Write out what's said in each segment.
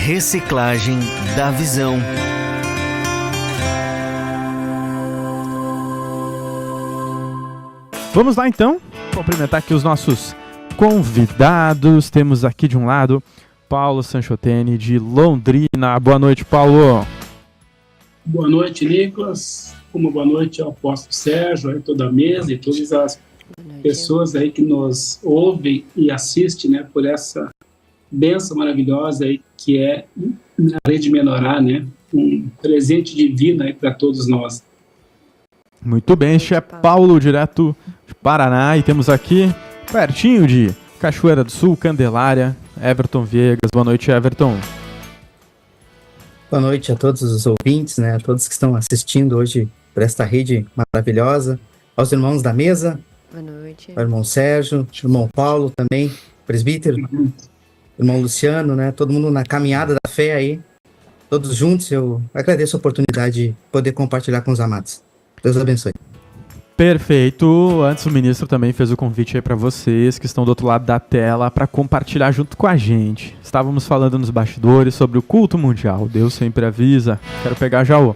Reciclagem da Visão. Vamos lá então, cumprimentar aqui os nossos convidados. Temos aqui de um lado Paulo Sanchotene, de Londrina. Boa noite, Paulo. Boa noite, Nicolas. Uma boa noite ao apóstolo Sérgio, a toda a mesa e todas as pessoas aí que nos ouvem e assistem, né, por essa bênção maravilhosa aí que é a Rede Menorá, né? Um presente divino aí para todos nós. Muito bem, este é Paulo, direto de Paraná, e temos aqui, pertinho de Cachoeira do Sul, Candelária, Everton Viegas. Boa noite, Everton. Boa noite a todos os ouvintes, né, a todos que estão assistindo hoje por esta rede maravilhosa, aos irmãos da mesa, boa noite, ao irmão Sérgio, irmão Paulo também, presbítero, irmão Luciano, né, todo mundo na caminhada da fé aí, todos juntos. Eu agradeço a oportunidade de poder compartilhar com os amados. Deus abençoe. Perfeito. Antes o ministro também fez o convite aí para vocês que estão do outro lado da tela para compartilhar junto com a gente. Estávamos falando nos bastidores sobre o culto mundial. Deus sempre avisa. Quero pegar já o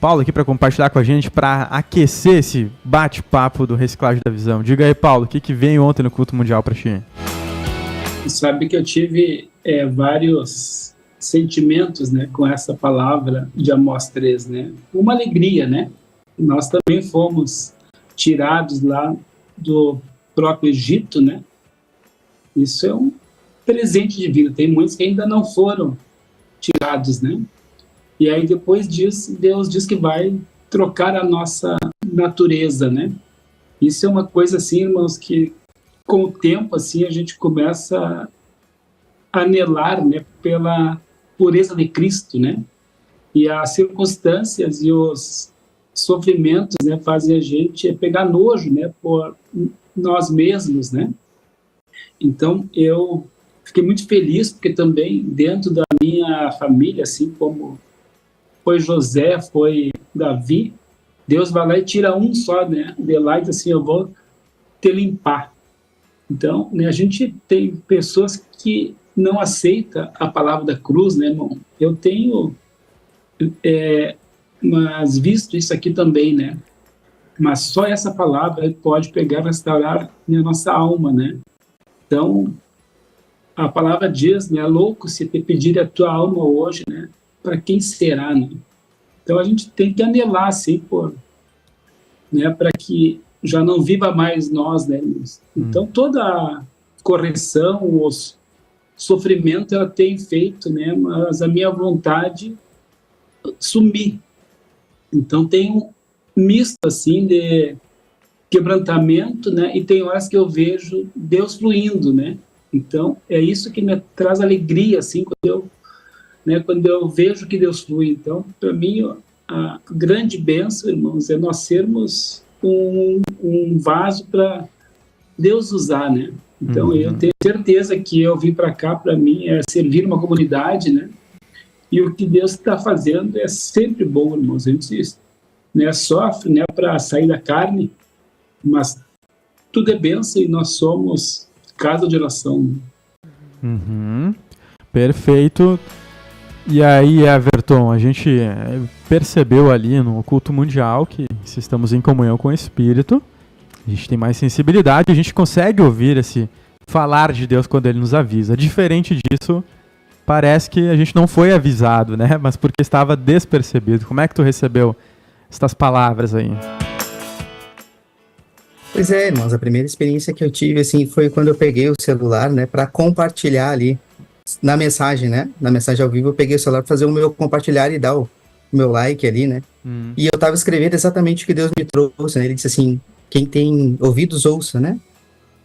Paulo aqui para compartilhar com a gente, para aquecer esse bate-papo do Reciclagem da Visão. Diga aí, Paulo, o que veio ontem no culto mundial para ti? Sabe que eu tive vários sentimentos, né, com essa palavra de Amós 3, né? Uma alegria, né? Nós também fomos tirados lá do próprio Egito, né? Isso é um presente divino. Tem muitos que ainda não foram tirados, né? E aí depois disso, Deus diz que vai trocar a nossa natureza, né? Isso é uma coisa assim, irmãos, que com o tempo assim a gente começa a anelar, né, pela pureza de Cristo, né? E as circunstâncias e os sofrimentos, né, fazem a gente pegar nojo, né, por nós mesmos, né? Então eu fiquei muito feliz porque também dentro da minha família, assim como foi José, foi Davi, Deus vai lá e tira um só, né, de lá e diz assim: eu vou te limpar. Então, né, a gente tem pessoas que não aceitam a palavra da cruz, né, irmão? Eu tenho mas visto isso aqui também, né? Mas só essa palavra pode pegar e restaurar a nossa alma, né? Então, a palavra diz, né? Louco se te pedir a tua alma hoje, né? Para quem será, né? Então, a gente tem que anelar, assim, né? Para que já não viva mais nós, né? Então, toda a correção, o sofrimento, ela tem feito, né? Mas a minha vontade sumir. Então tem um misto assim de quebrantamento, né? E tem horas que eu vejo Deus fluindo, né? Então é isso que me traz alegria, assim, quando eu vejo que Deus flui. Então, para mim, a grande bênção, irmãos, é nós sermos um vaso para Deus usar, né? Então eu tenho certeza que eu vim para cá, para mim, é servir uma comunidade, né? E o que Deus está fazendo é sempre bom, irmãos. A gente, né, sofre, né, para sair da carne, mas tudo é bênção e nós somos casa de oração. Perfeito. E aí, Everton, a gente percebeu ali no culto mundial que se estamos em comunhão com o Espírito, a gente tem mais sensibilidade, a gente consegue ouvir esse falar de Deus quando Ele nos avisa. Diferente disso, parece que a gente não foi avisado, né? Mas porque estava despercebido. Como é que tu recebeu estas palavras aí? Pois é, irmãos, a primeira experiência que eu tive, assim, foi quando eu peguei o celular, né, para compartilhar ali na mensagem, né? Na mensagem ao vivo, eu peguei o celular para fazer o meu compartilhar e dar o meu like ali, né? E eu tava escrevendo exatamente o que Deus me trouxe, né? Ele disse assim: quem tem ouvidos, ouça, né?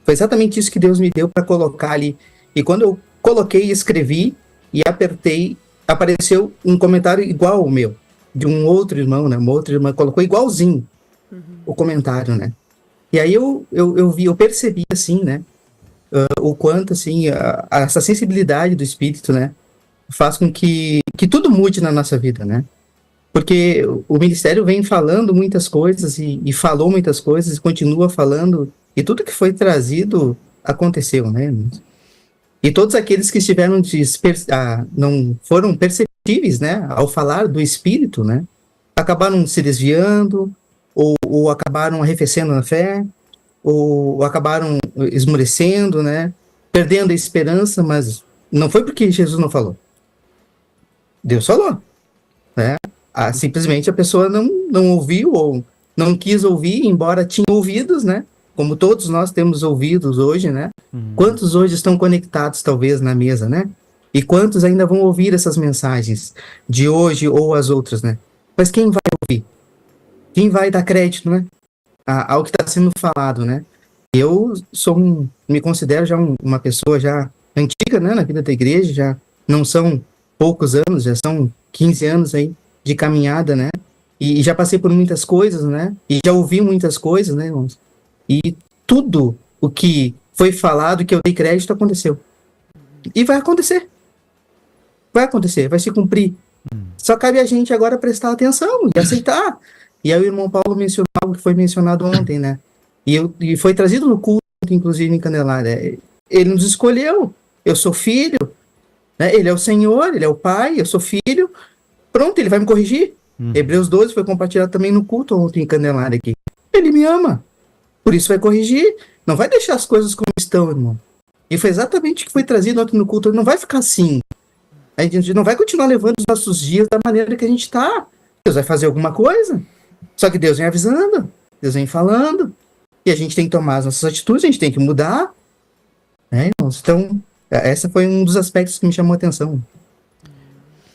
Foi exatamente isso que Deus me deu para colocar ali. E quando eu coloquei e escrevi e apertei, apareceu um comentário igual ao meu, de um outro irmão, né? Uma outra irmã colocou igualzinho o comentário, né? E aí eu percebi, assim, né? O quanto, assim, essa sensibilidade do Espírito, né? Faz com que tudo mude na nossa vida, né? Porque o ministério vem falando muitas coisas e falou muitas coisas e continua falando, e tudo que foi trazido aconteceu, né? E todos aqueles que estiveram não foram perceptíveis, né, ao falar do Espírito, né, acabaram se desviando, ou acabaram arrefecendo na fé, ou acabaram esmorecendo, né, perdendo a esperança, mas não foi porque Jesus não falou. Deus falou, né? Simplesmente a pessoa não ouviu ou não quis ouvir, embora tinha ouvidos, né? Como todos nós temos ouvidos hoje, né? Quantos hoje estão conectados, talvez, na mesa, né? E quantos ainda vão ouvir essas mensagens de hoje ou as outras, né? Mas quem vai ouvir? Quem vai dar crédito, né? Ao que está sendo falado, né? Eu me considero já uma pessoa já antiga, né? Na vida da igreja, já não são poucos anos, já são 15 anos aí de caminhada, né? E já passei por muitas coisas, né? E já ouvi muitas coisas, né, irmãos? E tudo o que foi falado, que eu dei crédito, aconteceu. E vai acontecer. Vai acontecer, vai se cumprir. Só cabe a gente agora prestar atenção e aceitar. E aí o irmão Paulo mencionou algo que foi mencionado ontem, né? E foi trazido no culto, inclusive em Candelária. Ele nos escolheu. Eu sou filho, né? Ele é o Senhor, ele é o Pai, eu sou filho. Pronto, ele vai me corrigir. Hebreus 12 foi compartilhado também no culto ontem em Candelária aqui. Ele me ama. Por isso vai corrigir. Não vai deixar as coisas como estão, irmão. E foi exatamente o que foi trazido ontem no culto. Não vai ficar assim. A gente não vai continuar levando os nossos dias da maneira que a gente está. Deus vai fazer alguma coisa. Só que Deus vem avisando. Deus vem falando. E a gente tem que tomar as nossas atitudes, a gente tem que mudar. Né, irmãos? Então, esse foi um dos aspectos que me chamou a atenção.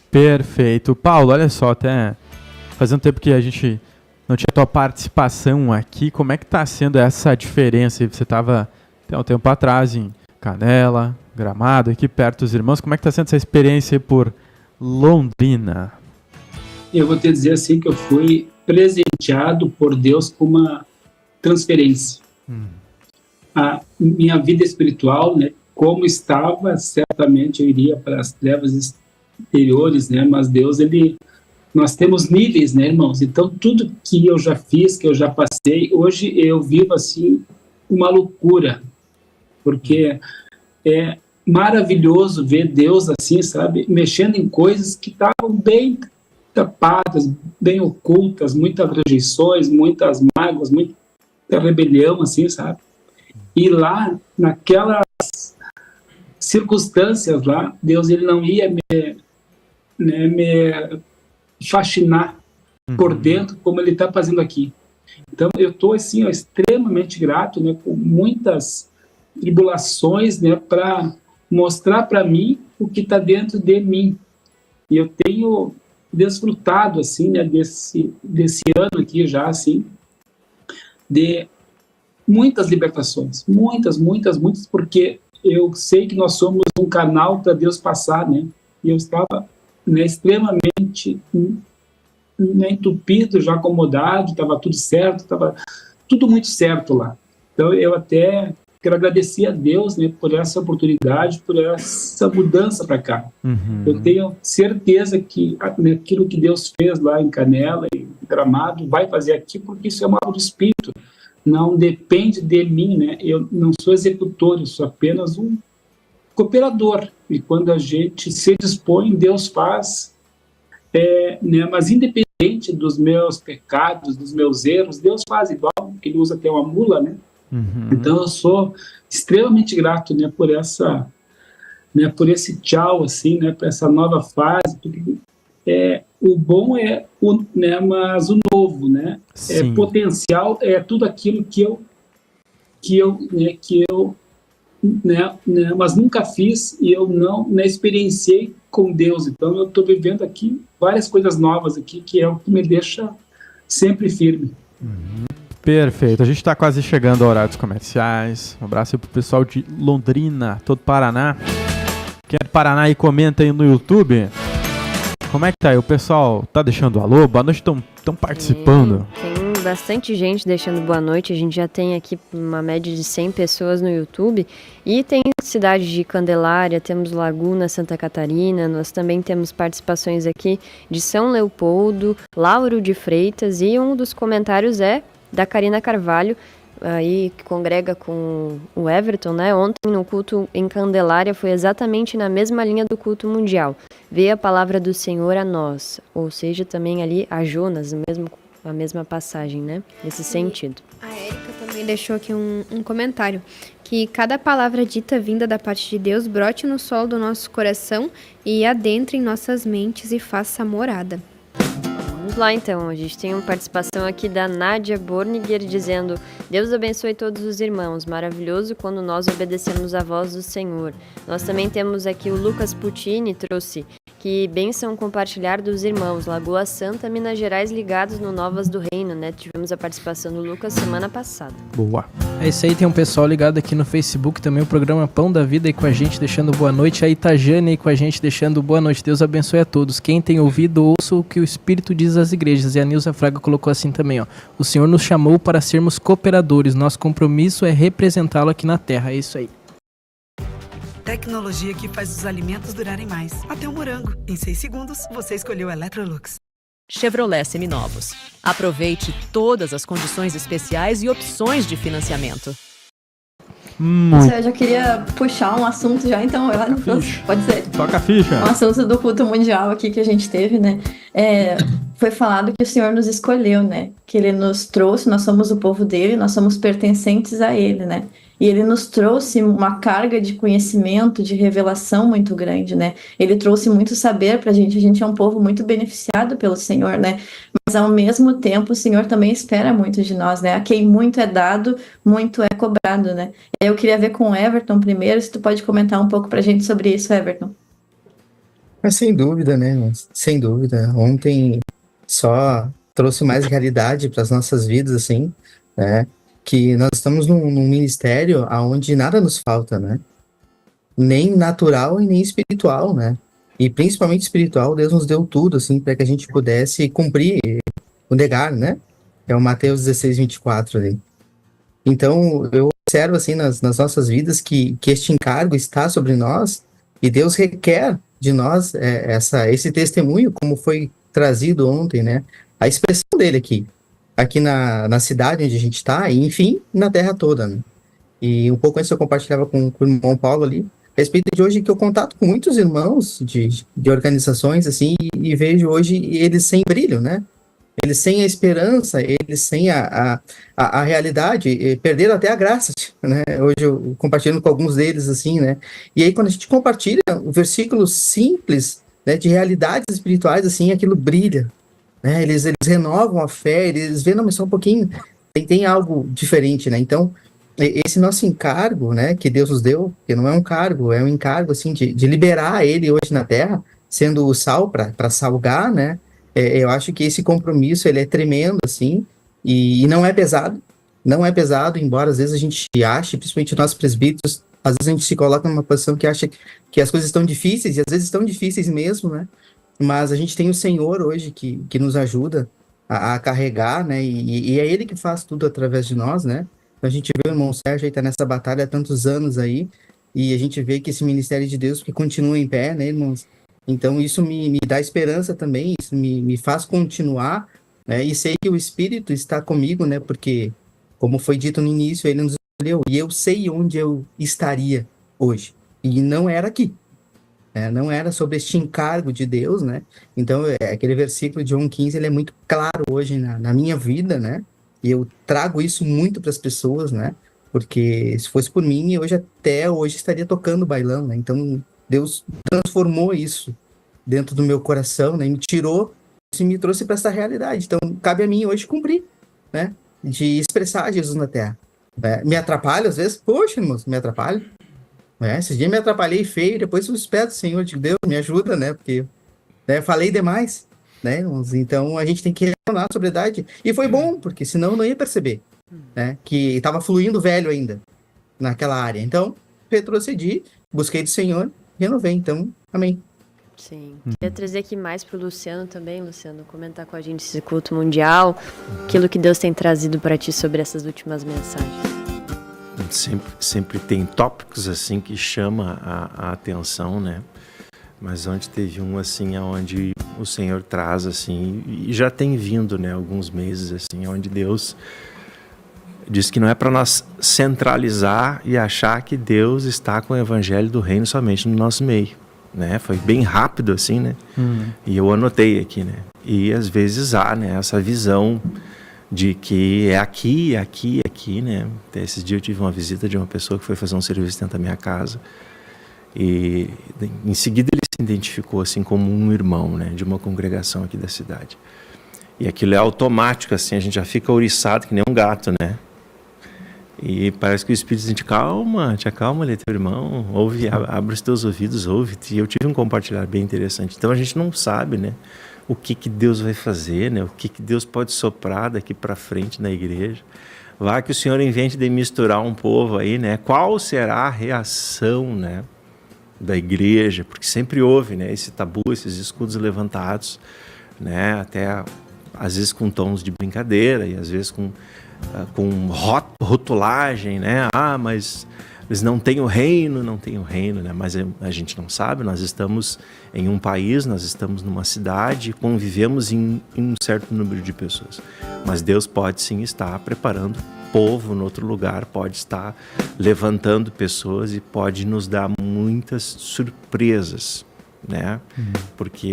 Perfeito. Paulo, olha só, até fazendo tempo que a gente não tinha tua participação aqui, como é que está sendo essa diferença? Você estava até um tempo atrás em Canela, Gramado, aqui perto dos irmãos. Como é que está sendo essa experiência por Londrina? Eu vou te dizer assim que eu fui presenteado por Deus com uma transferência. A minha vida espiritual, né, como estava, certamente eu iria para as trevas exteriores, né, mas Deus, nós temos níveis, né, irmãos? Então, tudo que eu já fiz, que eu já passei, hoje eu vivo, assim, uma loucura, porque é maravilhoso ver Deus, assim, sabe, mexendo em coisas que estavam bem tapadas, bem ocultas, muitas rejeições, muitas mágoas, muita rebelião, assim, sabe? E lá, naquelas circunstâncias lá, Deus, ele não ia me faxinar por dentro como ele está fazendo aqui. Então, eu estou, assim, ó, extremamente grato, né, com muitas tribulações, né, para mostrar para mim o que está dentro de mim. E eu tenho desfrutado, assim, né, desse ano aqui já, assim, de muitas libertações, muitas, porque eu sei que nós somos um canal para Deus passar, né, e eu estava, né, extremamente entupido, já acomodado, estava tudo certo, estava tudo muito certo lá. Então eu até quero agradecer a Deus, né, por essa oportunidade, por essa mudança para cá. Eu tenho certeza que aquilo que Deus fez lá em Canela e Gramado vai fazer aqui, porque isso é uma obra do Espírito. Não depende de mim, né? Eu não sou executor, eu sou apenas um cooperador. E quando a gente se dispõe, Deus faz, né? Mas independente dos meus pecados, dos meus erros, Deus faz igual, porque ele usa até uma mula, né? Então eu sou extremamente grato, né, por essa, né, por esse tchau, assim, né, por essa nova fase. Porque, o bom né, mas o novo, né, potencial é tudo aquilo que eu mas nunca fiz e eu não experienciei com Deus. Então eu estou vivendo aqui várias coisas novas aqui, que é o que me deixa sempre firme. Perfeito, a gente está quase chegando ao horário dos comerciais. Um abraço aí pro pessoal de Londrina, todo Paraná. Quem é de Paraná aí, comenta aí no YouTube. Como é que tá aí? O pessoal tá deixando alô? Boa noite, estão participando. Tem bastante gente deixando boa noite. A gente já tem aqui uma média de 100 pessoas no YouTube. E tem cidade de Candelária, temos Laguna, Santa Catarina. Nós também temos participações aqui de São Leopoldo, Lauro de Freitas. E um dos comentários é da Karina Carvalho, aí que congrega com o Everton, né? Ontem no culto em Candelária foi exatamente na mesma linha do culto mundial. Veio a palavra do Senhor a nós, ou seja, também ali a Jonas, a mesma passagem, né? Nesse sentido. A Érica também deixou aqui um comentário, que cada palavra dita vinda da parte de Deus brote no solo do nosso coração e adentre em nossas mentes e faça morada. Vamos lá então, a gente tem uma participação aqui da Nádia Borniger dizendo: Deus abençoe todos os irmãos, maravilhoso quando nós obedecemos a voz do Senhor. Nós também temos aqui o Lucas Puccini, trouxe que bênção compartilhar dos irmãos, Lagoa Santa, Minas Gerais, ligados no Novas do Reino, né? Tivemos a participação do Lucas semana passada. Boa. É isso aí, tem um pessoal ligado aqui no Facebook também, o programa Pão da Vida aí com a gente, deixando boa noite. A Itajane aí com a gente, deixando boa noite. Deus abençoe a todos. Quem tem ouvido, ouça o que o Espírito diz às igrejas. E a Nilza Fraga colocou assim também, ó. O Senhor nos chamou para sermos cooperadores. Nosso compromisso é representá-lo aqui na terra. É isso aí. Tecnologia que faz os alimentos durarem mais. Até o morango. Em 6 segundos, você escolheu Electrolux. Chevrolet Seminovos. Aproveite todas as condições especiais e opções de financiamento. Muito. Eu já queria puxar um assunto já, então, lá no pode ser. Toca a ficha. Um assunto do culto mundial aqui que a gente teve, né? Foi falado que o Senhor nos escolheu, né? Que Ele nos trouxe, nós somos o povo dele, nós somos pertencentes a Ele, né? E Ele nos trouxe uma carga de conhecimento, de revelação muito grande, né? Ele trouxe muito saber pra gente é um povo muito beneficiado pelo Senhor, né? Mas ao mesmo tempo o Senhor também espera muito de nós, né? A quem muito é dado, muito é cobrado, né? Eu queria ver com o Everton primeiro, se tu pode comentar um pouco pra gente sobre isso, Everton. Mas sem dúvida, né? Sem dúvida. Ontem só trouxe mais realidade para as nossas vidas, assim, né? Que nós estamos num ministério onde nada nos falta, né? Nem natural e nem espiritual, né? E principalmente espiritual, Deus nos deu tudo, assim, para que a gente pudesse cumprir o negar, né? É o Mateus 16, 24 ali. Então, eu observo, assim, nas nossas vidas que este encargo está sobre nós e Deus requer de nós esse testemunho, como foi trazido ontem, né? A expressão dele aqui na cidade onde a gente está, e enfim, na terra toda, né? E um pouco antes eu compartilhava com o irmão Paulo ali, a respeito de hoje que eu contato com muitos irmãos de organizações, assim, e vejo hoje eles sem brilho, né? Eles sem a esperança, eles sem a realidade, perderam até a graça, né? Hoje eu compartilhando com alguns deles, assim, né? E aí quando a gente compartilha o versículo simples, né, de realidades espirituais, assim, aquilo brilha, né? Eles renovam a fé, eles veem, não, mas só um pouquinho, tem algo diferente, né? Então, esse nosso encargo, né, que Deus nos deu, que não é um cargo, é um encargo, assim, de liberar ele hoje na terra, sendo o sal para salgar, né? Eu acho que esse compromisso, ele é tremendo, assim, e não é pesado, embora às vezes a gente ache, principalmente nós presbíteros, às vezes a gente se coloca numa posição que acha que as coisas estão difíceis, e às vezes estão difíceis mesmo, né? Mas a gente tem o Senhor hoje que nos ajuda a carregar, né? E é Ele que faz tudo através de nós, né? Então a gente vê o irmão Sérgio aí tá nessa batalha há tantos anos aí, e a gente vê que esse ministério de Deus que continua em pé, né, irmãos? Então isso me dá esperança também, isso me faz continuar, né? E sei que o Espírito está comigo, né? Porque, como foi dito no início, Ele nos escolheu, e eu sei onde eu estaria hoje. E não era aqui. Não era sobre este encargo de Deus, né? Então, aquele versículo de João 15, ele é muito claro hoje na minha vida, né? E eu trago isso muito para as pessoas, né? Porque se fosse por mim, até hoje estaria tocando bailão, né? Então, Deus transformou isso dentro do meu coração, né? E me tirou e me trouxe para essa realidade. Então, cabe a mim hoje cumprir, né? De expressar Jesus na terra. Me atrapalha às vezes? Poxa, irmãos, me atrapalha. Esses dias me atrapalhei feio, depois eu espero, Senhor, de Deus, me ajuda, né? Porque falei demais, né? Então a gente tem que retornar a sobriedade. E foi bom, porque senão eu não ia perceber, né? Que estava fluindo velho ainda naquela área. Então, retrocedi, busquei do Senhor, renovei. Então, amém. Sim. Queria trazer aqui mais para o Luciano também, Luciano, comentar com a gente esse culto mundial, aquilo que Deus tem trazido para ti sobre essas últimas mensagens. Sempre tem tópicos assim que chama a atenção, né? Mas onde teve um assim, onde o Senhor traz assim, e já tem vindo, né? Alguns meses assim, onde Deus diz que não é para nós centralizar e achar que Deus está com o evangelho do reino somente no nosso meio, né? Foi bem rápido assim, né? E eu anotei aqui, né? E às vezes há, né, essa visão de que é aqui, né? Até esses dias eu tive uma visita de uma pessoa que foi fazer um serviço dentro da minha casa e em seguida ele se identificou assim como um irmão, né, de uma congregação aqui da cidade. E aquilo é automático, assim, a gente já fica ouriçado que nem um gato, né? E parece que o Espírito diz, te acalma ali, teu irmão, ouve, abre os teus ouvidos, ouve. E eu tive um compartilhar bem interessante. Então a gente não sabe, né, o que Deus vai fazer, né, o que Deus pode soprar daqui para frente na igreja. Vai que o Senhor invente de misturar um povo aí, né? Qual será a reação, né, da igreja? Porque sempre houve, né, esse tabu, esses escudos levantados, né, até às vezes com tons de brincadeira e às vezes com rotulagem, né? Mas eles não têm o reino, né? Mas a gente não sabe, nós estamos em um país, nós estamos numa cidade, convivemos em um certo número de pessoas. Mas Deus pode sim estar preparando povo no outro lugar, pode estar levantando pessoas e pode nos dar muitas surpresas, né? Porque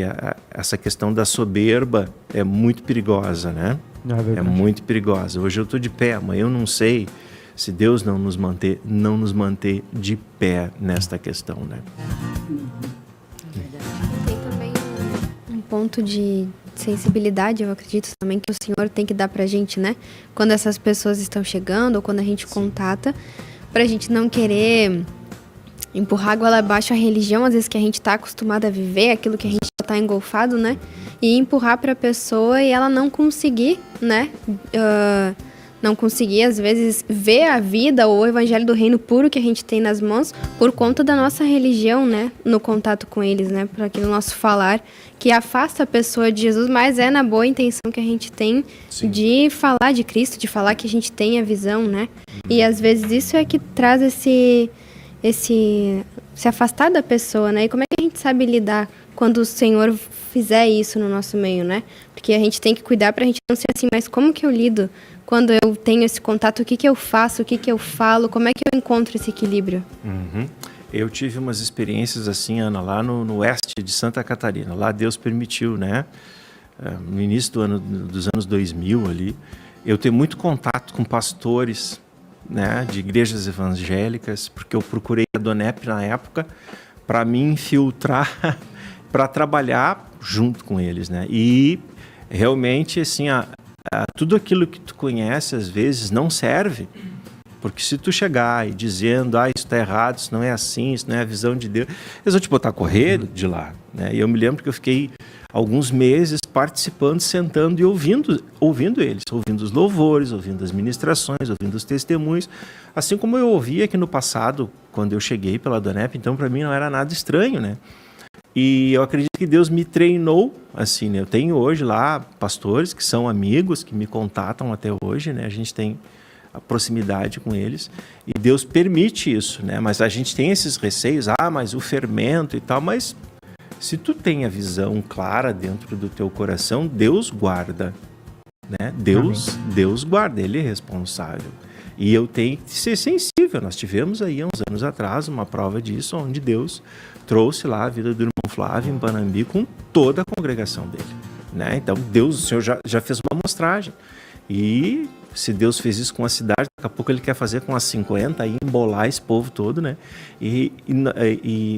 essa questão da soberba é muito perigosa, né? É muito perigosa. Hoje eu estou de pé, amanhã eu não sei se Deus não nos manter de pé nesta questão, né? Tem também um ponto de sensibilidade, eu acredito também, que o Senhor tem que dar pra gente, né? Quando essas pessoas estão chegando ou quando a gente contata, pra gente não querer empurrar a goela abaixo a religião, às vezes, que a gente tá acostumado a viver, aquilo que a gente já tá engolfado, né? E empurrar pra pessoa e ela não conseguir, né? Não conseguir, às vezes, ver a vida ou o evangelho do reino puro que a gente tem nas mãos por conta da nossa religião, né? No contato com eles, né? Por aquele nosso falar que afasta a pessoa de Jesus, mas é na boa intenção que a gente tem de falar de Cristo, de falar que a gente tem a visão, né? E às vezes isso é que traz se afastar da pessoa, né? E como é que a gente sabe lidar quando o Senhor fizer isso no nosso meio, né? Porque a gente tem que cuidar pra gente não ser assim, mas como que eu lido quando eu tenho esse contato? O que que eu faço? O que que eu falo? Como é que eu encontro esse equilíbrio? Eu tive umas experiências assim, Ana, lá no oeste de Santa Catarina. Lá Deus permitiu, né? No início dos anos 2000 ali, eu tenho muito contato com pastores, né, de igrejas evangélicas, porque eu procurei a Donep na época para me infiltrar para trabalhar junto com eles, né? E realmente assim, tudo aquilo que tu conhece às vezes não serve, porque se tu chegar e dizendo, isso está errado, isso não é assim, isso não é a visão de Deus, eles vão te botar a correr de lá, né? E eu me lembro que eu fiquei alguns meses participando, sentando e ouvindo eles, ouvindo os louvores, ouvindo as ministrações, ouvindo os testemunhos, assim como eu ouvia aqui no passado, quando eu cheguei pela Donep, então para mim não era nada estranho, né? E eu acredito que Deus me treinou, assim, né? Eu tenho hoje lá pastores que são amigos, que me contatam até hoje, né? A gente tem a proximidade com eles e Deus permite isso, né? Mas a gente tem esses receios, mas o fermento e tal, mas se tu tem a visão clara dentro do teu coração, Deus guarda, né? Deus guarda, Ele é responsável. E eu tenho que ser sensível. Nós tivemos aí há uns anos atrás uma prova disso, onde Deus trouxe lá a vida do irmão Flávio em Panambi com toda a congregação dele, né? Então o Senhor já fez uma amostragem. E se Deus fez isso com a cidade, daqui a pouco Ele quer fazer com as 50 e embolar esse povo todo, né? E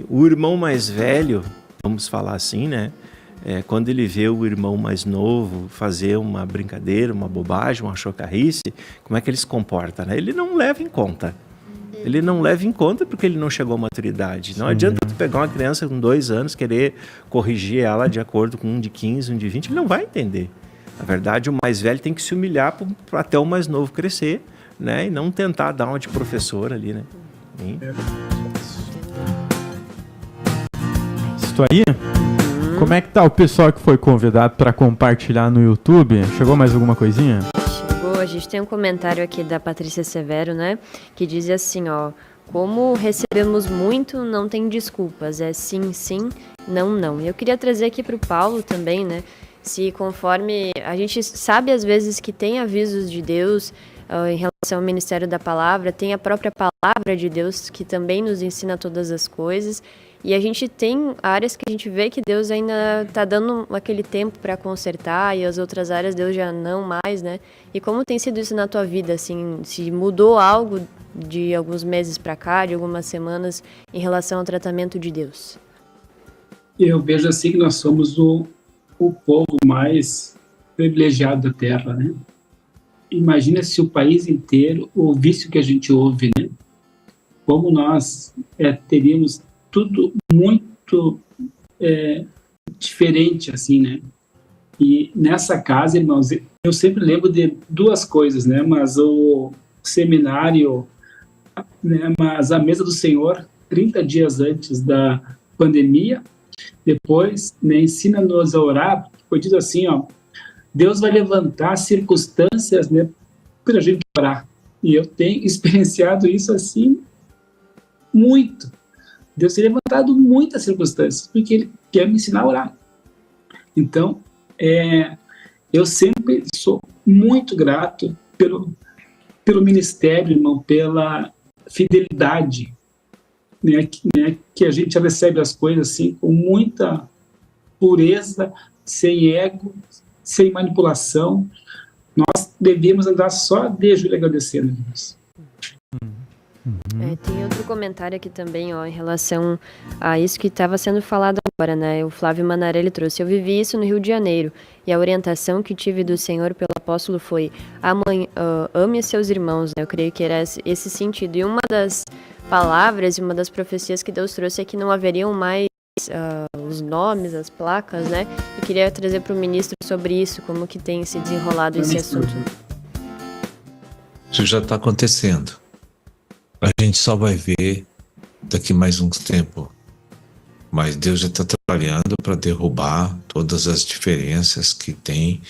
o irmão mais velho, vamos falar assim, né? Quando ele vê o irmão mais novo fazer uma brincadeira, uma bobagem, uma chocarrice, como é que ele se comporta, né? Ele não leva em conta. Ele não leva em conta porque ele não chegou à maturidade. Não adianta tu pegar uma criança com 2 anos, querer corrigir ela de acordo com um de 15, um de 20, ele não vai entender. Na verdade, o mais velho tem que se humilhar até o mais novo crescer, né? E não tentar dar uma de professor ali, né? Isso aí? Como é que tá o pessoal que foi convidado para compartilhar no YouTube? Chegou mais alguma coisinha? Chegou, a gente tem um comentário aqui da Patrícia Severo, né? Que diz assim, como recebemos muito, não tem desculpas, é sim, sim, não, não. E eu queria trazer aqui para o Paulo também, né? Se conforme a gente sabe às vezes que tem avisos de Deus em relação ao ministério da palavra, tem a própria palavra de Deus que também nos ensina todas as coisas. E a gente tem áreas que a gente vê que Deus ainda está dando aquele tempo para consertar, e as outras áreas Deus já não mais, né? E como tem sido isso na tua vida, assim, se mudou algo de alguns meses para cá, de algumas semanas, em relação ao tratamento de Deus? Eu vejo assim que nós somos o povo mais privilegiado da Terra, né? Imagina se o país inteiro ouvisse o que a gente ouve, né? Como nós teríamos tudo muito diferente, assim, né? E nessa casa, irmãos, eu sempre lembro de duas coisas, né? Mas o seminário, né? Mas a mesa do Senhor, 30 dias antes da pandemia, depois, né, ensina-nos a orar, foi dito assim, ó, Deus vai levantar circunstâncias, né, para a gente orar. E eu tenho experienciado isso assim muito. Deus tem levantado muitas circunstâncias, porque Ele quer me ensinar a orar. Então, eu sempre sou muito grato pelo ministério, irmão, pela fidelidade, né, que a gente recebe as coisas assim com muita pureza, sem ego, sem manipulação. Nós devemos andar só de joelho agradecendo a Deus. Tem outro comentário aqui também, ó, em relação a isso que estava sendo falado agora, né? O Flávio Manarelli trouxe. Eu vivi isso no Rio de Janeiro, e a orientação que tive do Senhor pelo apóstolo foi: ame seus irmãos, né? Eu creio que era esse sentido. E uma das palavras e uma das profecias que Deus trouxe é que não haveriam mais os nomes, as placas, né? Eu queria trazer para o ministro sobre isso, como que tem se desenrolado esse assunto. Isso já está acontecendo. A gente só vai ver daqui mais um tempo. Mas Deus já está trabalhando para derrubar todas as diferenças que tem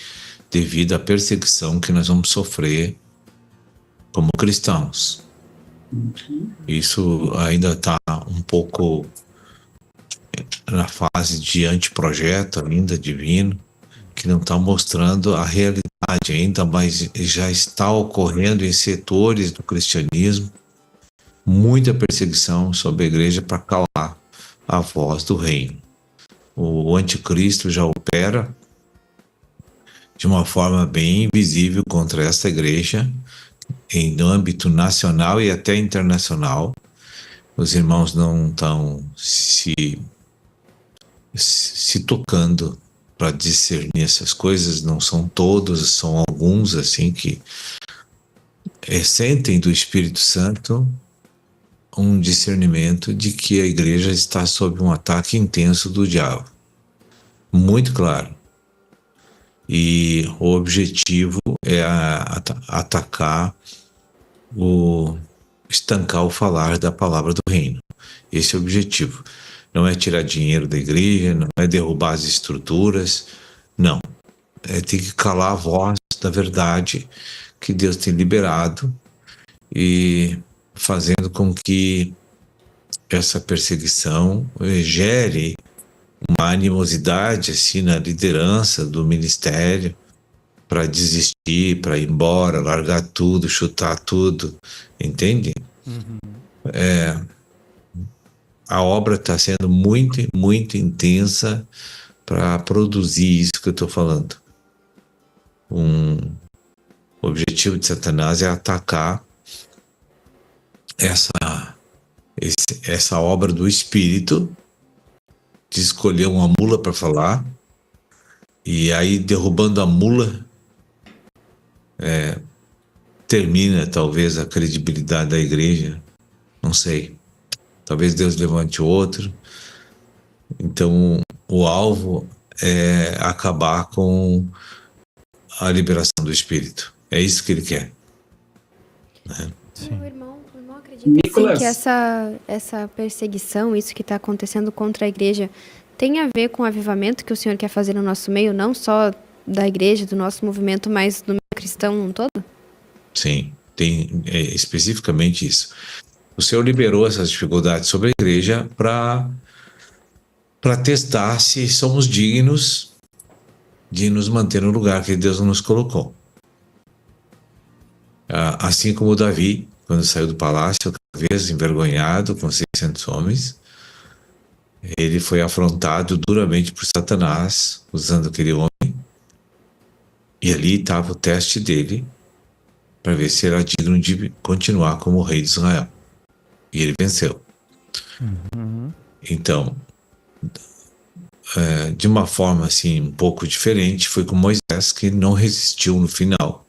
devido à perseguição que nós vamos sofrer como cristãos. Isso ainda está um pouco na fase de anteprojeto ainda divino, que não está mostrando a realidade ainda, mas já está ocorrendo em setores do cristianismo muita perseguição sobre a igreja para calar a voz do reino. O anticristo já opera de uma forma bem visível contra esta igreja em âmbito nacional e até internacional. Os irmãos não estão se tocando para discernir essas coisas, não são todos, são alguns assim que sentem do Espírito Santo um discernimento de que a igreja está sob um ataque intenso do diabo. Muito claro. E o objetivo é atacar, estancar o falar da palavra do reino. Esse é o objetivo. Não é tirar dinheiro da igreja, não é derrubar as estruturas, não. É ter que calar a voz da verdade que Deus tem liberado e fazendo com que essa perseguição gere uma animosidade assim na liderança do ministério para desistir, para ir embora, largar tudo, chutar tudo, entende? A obra está sendo muito, muito intensa para produzir isso que eu estou falando. O objetivo de Satanás é atacar essa obra do Espírito, de escolher uma mula para falar, e aí derrubando a mula, termina talvez a credibilidade da igreja, não sei. Talvez Deus levante outro. Então, o alvo é acabar com a liberação do Espírito. É isso que ele quer. Né? O irmão acredita assim, que essa perseguição, isso que está acontecendo contra a igreja, tem a ver com o avivamento que o Senhor quer fazer no nosso meio, não só da igreja, do nosso movimento, mas do meio cristão todo? Sim, tem especificamente isso. O Senhor liberou essas dificuldades sobre a igreja para testar se somos dignos de nos manter no lugar que Deus nos colocou. Assim como Davi, quando saiu do palácio, outra vez envergonhado, com 600 homens, ele foi afrontado duramente por Satanás, usando aquele homem, e ali estava o teste dele, para ver se era digno de continuar como rei de Israel. E ele venceu. Então, de uma forma assim um pouco diferente, foi com Moisés, que não resistiu no final.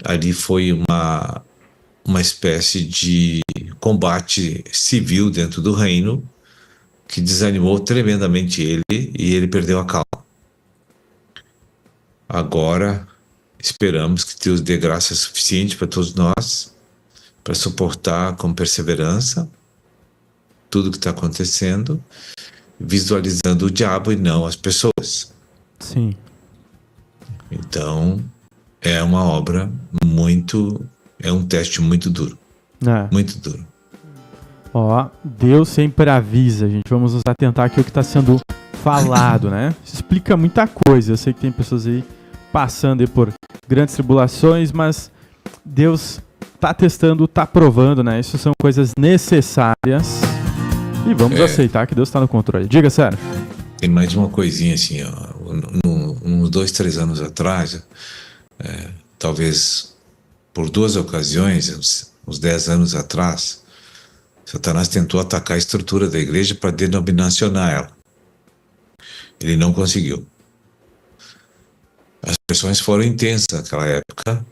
Ali foi uma espécie de combate civil dentro do reino que desanimou tremendamente ele, e ele perdeu a calma. Agora esperamos que Deus dê graça suficiente para todos nós, para suportar com perseverança tudo que está acontecendo, visualizando o diabo e não as pessoas. Sim. Então, é uma obra é um teste muito duro. Muito duro. Ó, Deus sempre avisa, gente. Vamos nos atentar aqui ao que está sendo falado, né? Isso explica muita coisa. Eu sei que tem pessoas aí passando aí por grandes tribulações, mas Deus tá testando, tá provando, né? Isso são coisas necessárias e vamos aceitar que Deus tá no controle. Diga, Sérgio. Tem mais uma coisinha assim, ó. Uns 2, 3 anos atrás, talvez por 2 ocasiões, uns 10 anos atrás, Satanás tentou atacar a estrutura da igreja para denominacionar ela. Ele não conseguiu. As pressões foram intensas naquela época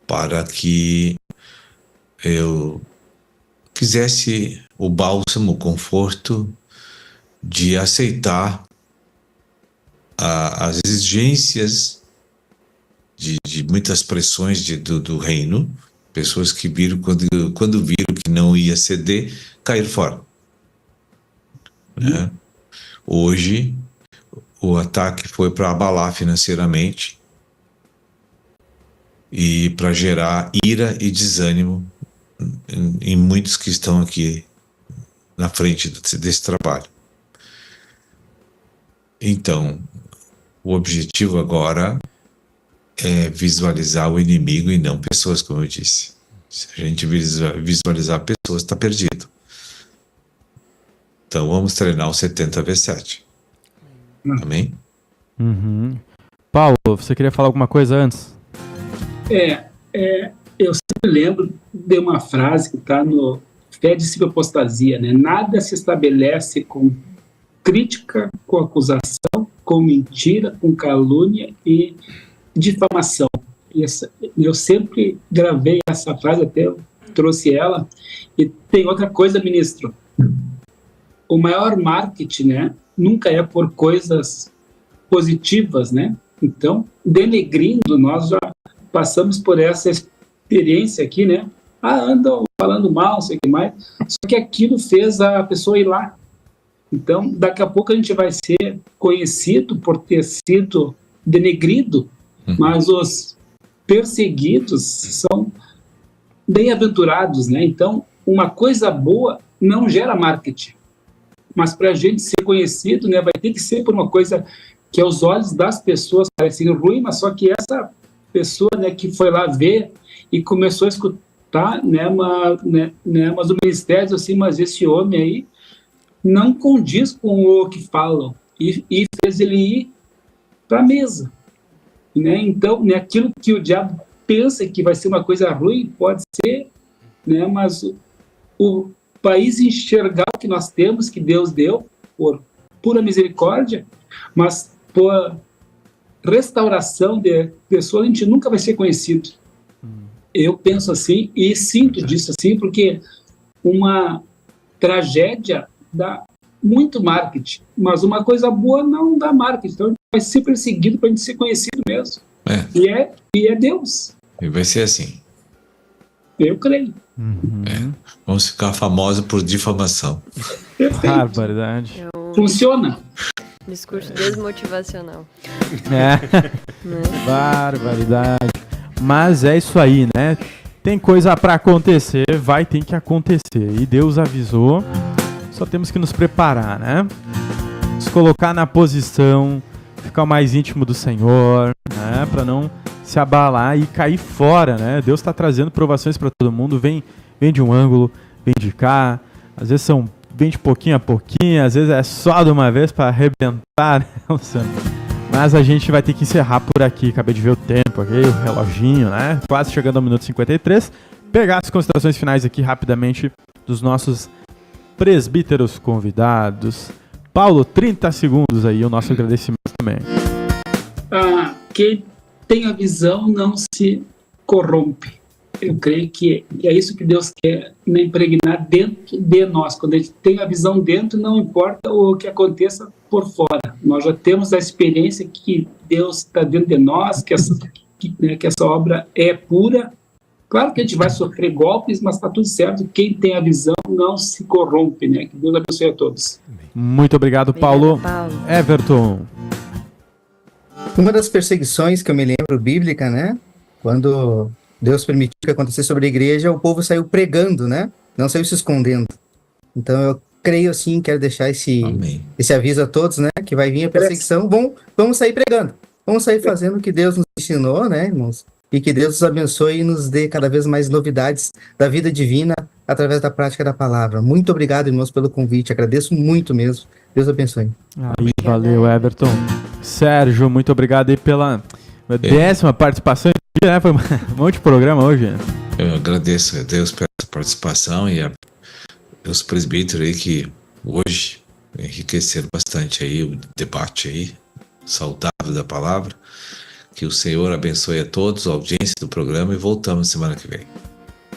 para que eu quisesse o bálsamo, o conforto de aceitar as exigências de muitas pressões do reino, pessoas que viram, quando viram que não ia ceder, caíram fora. Né? Hoje, o ataque foi para abalar financeiramente e para gerar ira e desânimo em muitos que estão aqui na frente desse trabalho. Então, o objetivo agora é visualizar o inimigo e não pessoas, como eu disse. Se a gente visualizar pessoas, está perdido. Então, vamos treinar o 70V7. Amém? Paulo, você queria falar alguma coisa antes? Eu sempre lembro de uma frase que está no Fé, Discípulo e Apostasia, né? Nada se estabelece com crítica, com acusação, com mentira, com calúnia e difamação. Eu sempre gravei essa frase, até eu trouxe ela. E tem outra coisa, ministro. O maior marketing, né, nunca é por coisas positivas, né? Então, denegrindo, nós já passamos por essa experiência aqui, né? Andam falando mal, não sei o que mais. Só que aquilo fez a pessoa ir lá. Então, daqui a pouco a gente vai ser conhecido por ter sido denegrido, mas os perseguidos são bem-aventurados, né? Então, uma coisa boa não gera marketing. Mas para a gente ser conhecido, né, vai ter que ser por uma coisa que aos olhos das pessoas parece ruim, mas só que essa pessoa, né, que foi lá ver e começou a escutar, né, mas o ministério diz assim, mas esse homem aí não condiz com o que falam, e fez ele ir para a mesa. Né? Então, né, aquilo que o diabo pensa que vai ser uma coisa ruim, pode ser, né, mas o país enxergar o que nós temos, que Deus deu, por pura misericórdia, mas por restauração de pessoas, a gente nunca vai ser conhecido. Eu penso assim, e sinto disso assim, porque uma tragédia dá muito marketing, mas uma coisa boa não dá marketing, então a gente vai ser perseguido para a gente ser conhecido mesmo. E é Deus. E vai ser assim. Eu creio. Vamos ficar famosos por difamação. Barbaridade. Funciona. Discurso desmotivacional. Barbaridade. Mas é isso aí, né? Tem coisa pra acontecer, tem que acontecer. E Deus avisou, só temos que nos preparar, né? Nos colocar na posição, ficar mais íntimo do Senhor, né? Pra não se abalar e cair fora, né? Deus está trazendo provações para todo mundo, vem de um ângulo, vem de cá, às vezes vem de pouquinho a pouquinho, às vezes é só de uma vez para arrebentar, né, Luciano? Mas a gente vai ter que encerrar por aqui, acabei de ver o tempo aqui, o reloginho, né? Quase chegando ao minuto 53. Pegar as considerações finais aqui rapidamente dos nossos presbíteros convidados. Paulo, 30 segundos aí, o nosso agradecimento também. Quem tem a visão não se corrompe. Eu creio que é isso que Deus quer, né, impregnar dentro de nós. Quando a gente tem a visão dentro, não importa o que aconteça por fora. Nós já temos a experiência que Deus está dentro de nós, que essa obra é pura. Claro que a gente vai sofrer golpes, mas está tudo certo. Quem tem a visão não se corrompe, né? Que Deus abençoe a todos. Muito obrigado, Paulo. Everton. Uma das perseguições que eu me lembro bíblica, né? Quando Deus permitiu que acontecesse sobre a igreja, o povo saiu pregando, né? Não saiu se escondendo. Então eu creio assim, quero deixar esse aviso a todos, né? Que vai vir a perseguição. Vamos sair pregando. Vamos sair fazendo o que Deus nos ensinou, né, irmãos? E que Deus nos abençoe e nos dê cada vez mais novidades da vida divina através da prática da palavra. Muito obrigado, irmãos, pelo convite. Agradeço muito mesmo. Deus abençoe. Aí, valeu, Everton. Sérgio, muito obrigado aí pela 10ª participação. Né? Foi um monte de programa hoje. Eu agradeço a Deus pela participação e os presbíteros aí que hoje enriqueceram bastante aí o debate aí, saudável da palavra. Que o Senhor abençoe a todos, a audiência do programa, e voltamos semana que vem.